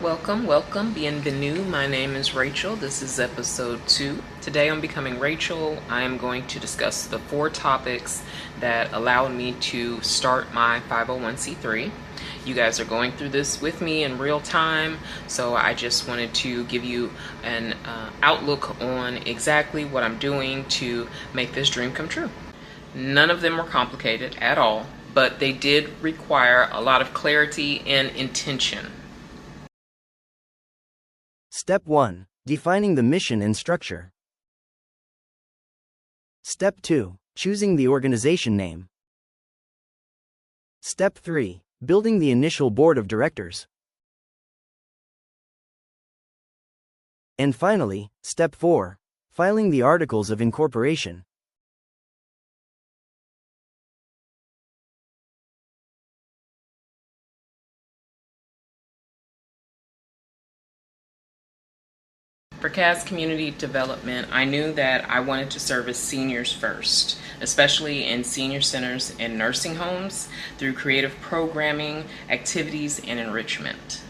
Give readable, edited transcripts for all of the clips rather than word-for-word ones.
Welcome, bienvenue. My name is Rachel. This is episode 2. Today on Becoming Rachel, I am going to discuss the 4 topics that allowed me to start my 501c3. You guys are going through this with me in real time, so I just wanted to give you an outlook on exactly what I'm doing to make this dream come true. None of them were complicated at all, but they did require a lot of clarity and intention. Step 1. Defining the mission and structure. Step 2. Choosing the organization name. Step 3. Building the initial board of directors. And finally, Step 4. Filing the Articles of Incorporation. For KAZ Community Development, I knew that I wanted to service seniors first, especially in senior centers and nursing homes through creative programming, activities, and enrichment.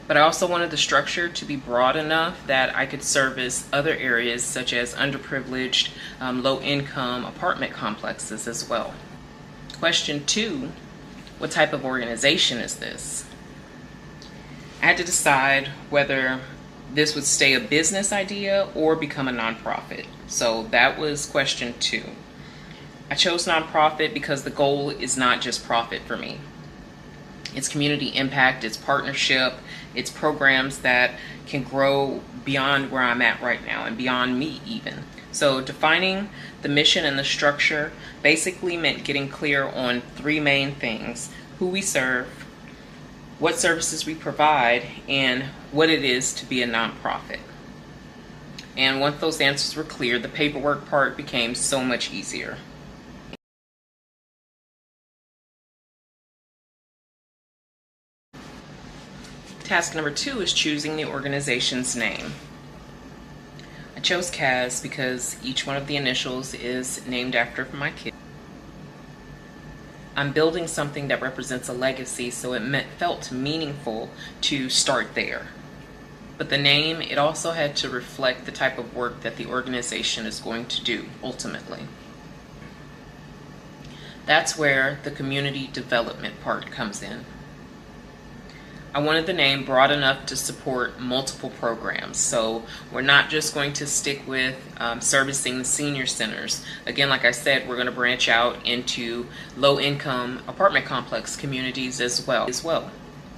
But I also wanted the structure to be broad enough that I could service other areas such as underprivileged, low-income apartment complexes as well. Question 2, what type of organization is this? I had to decide whether this would stay a business idea or become a nonprofit. So that was question 2. I chose nonprofit because the goal is not just profit for me. It's community impact, it's partnership, it's programs that can grow beyond where I'm at right now and beyond me even. So defining the mission and the structure basically meant getting clear on 3 main things: who we serve, what services we provide, and what it is to be a nonprofit. And once those answers were clear, the paperwork part became so much easier. Task number 2 is choosing the organization's name. I chose KAZ because each one of the initials is named after my kid. I'm building something that represents a legacy, so it felt meaningful to start there. But the name, it also had to reflect the type of work that the organization is going to do ultimately. That's where the community development part comes in. I wanted the name broad enough to support multiple programs, so we're not just going to stick with servicing the senior centers. Again, like I said, we're going to branch out into low-income apartment complex communities as well.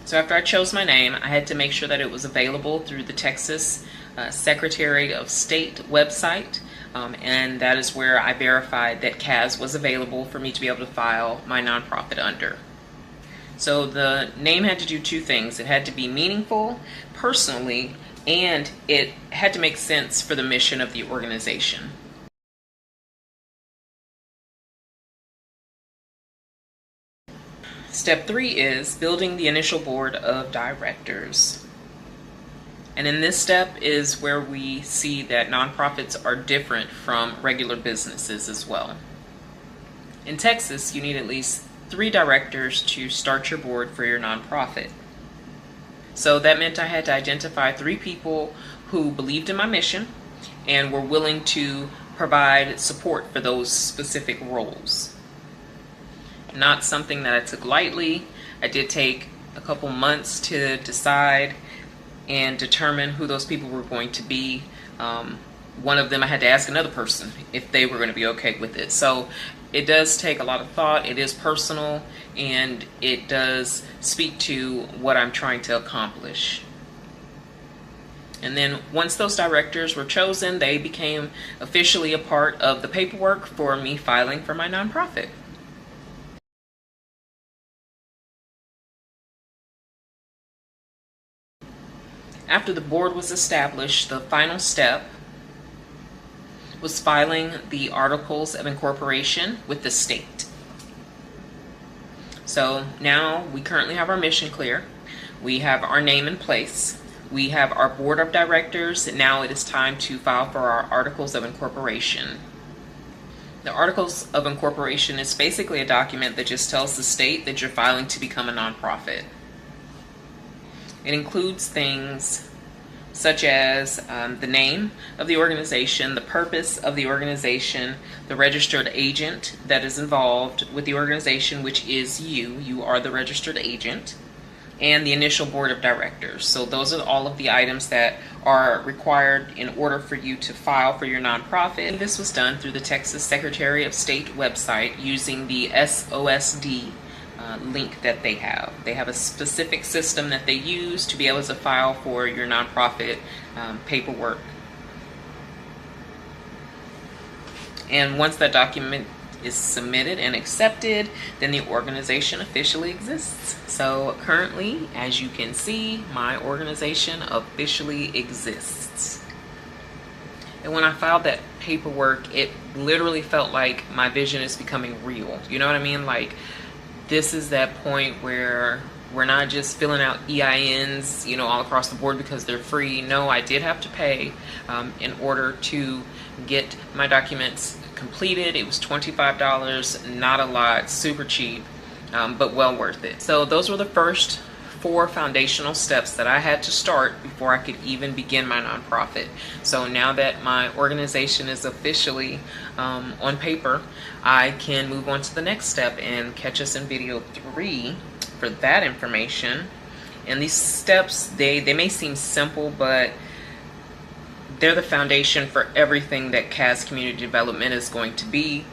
So after I chose my name, I had to make sure that it was available through the Texas Secretary of State website, and that is where I verified that KAZ was available for me to be able to file my nonprofit under. So the name had to do 2 things. It had to be meaningful personally, and it had to make sense for the mission of the organization. Step 3 is building the initial board of directors. And in this step is where we see that nonprofits are different from regular businesses as well. In Texas, you need at least 3 directors to start your board for your nonprofit. So that meant I had to identify 3 people who believed in my mission and were willing to provide support for those specific roles. Not something that I took lightly. I did take a couple months to decide and determine who those people were going to be. One of them I had to ask another person if they were going to be okay with it. So it does take a lot of thought, it is personal, and it does speak to what I'm trying to accomplish. And then once those directors were chosen, they became officially a part of the paperwork for me filing for my nonprofit. After the board was established, the final step was filing the Articles of Incorporation with the state. So now we currently have our mission clear. We have our name in place. We have our board of directors. Now it is time to file for our Articles of Incorporation. The Articles of Incorporation is basically a document that just tells the state that you're filing to become a nonprofit. It includes things such as the name of the organization, the purpose of the organization, the registered agent that is involved with the organization, which is you. You are the registered agent, and the initial board of directors. So those are all of the items that are required in order for you to file for your nonprofit. This was done through the Texas Secretary of State website using the SOSD link that they have. They have a specific system that they use to be able to file for your nonprofit paperwork. And once that document is submitted and accepted, then the organization officially exists. So currently, as you can see, my organization officially exists. And when I filed that paperwork, it literally felt like my vision is becoming real. You know what I mean? Like, this is that point where we're not just filling out EINs, you know, all across the board because they're free. No, I did have to pay in order to get my documents completed. It was $25, not a lot, super cheap, but well worth it. So those were the first 4 foundational steps that I had to start before I could even begin my nonprofit. So now that my organization is officially on paper, I can move on to the next step and catch us in video 3 for that information. And these steps, they may seem simple, but they're the foundation for everything that KAZ Community Development is going to be.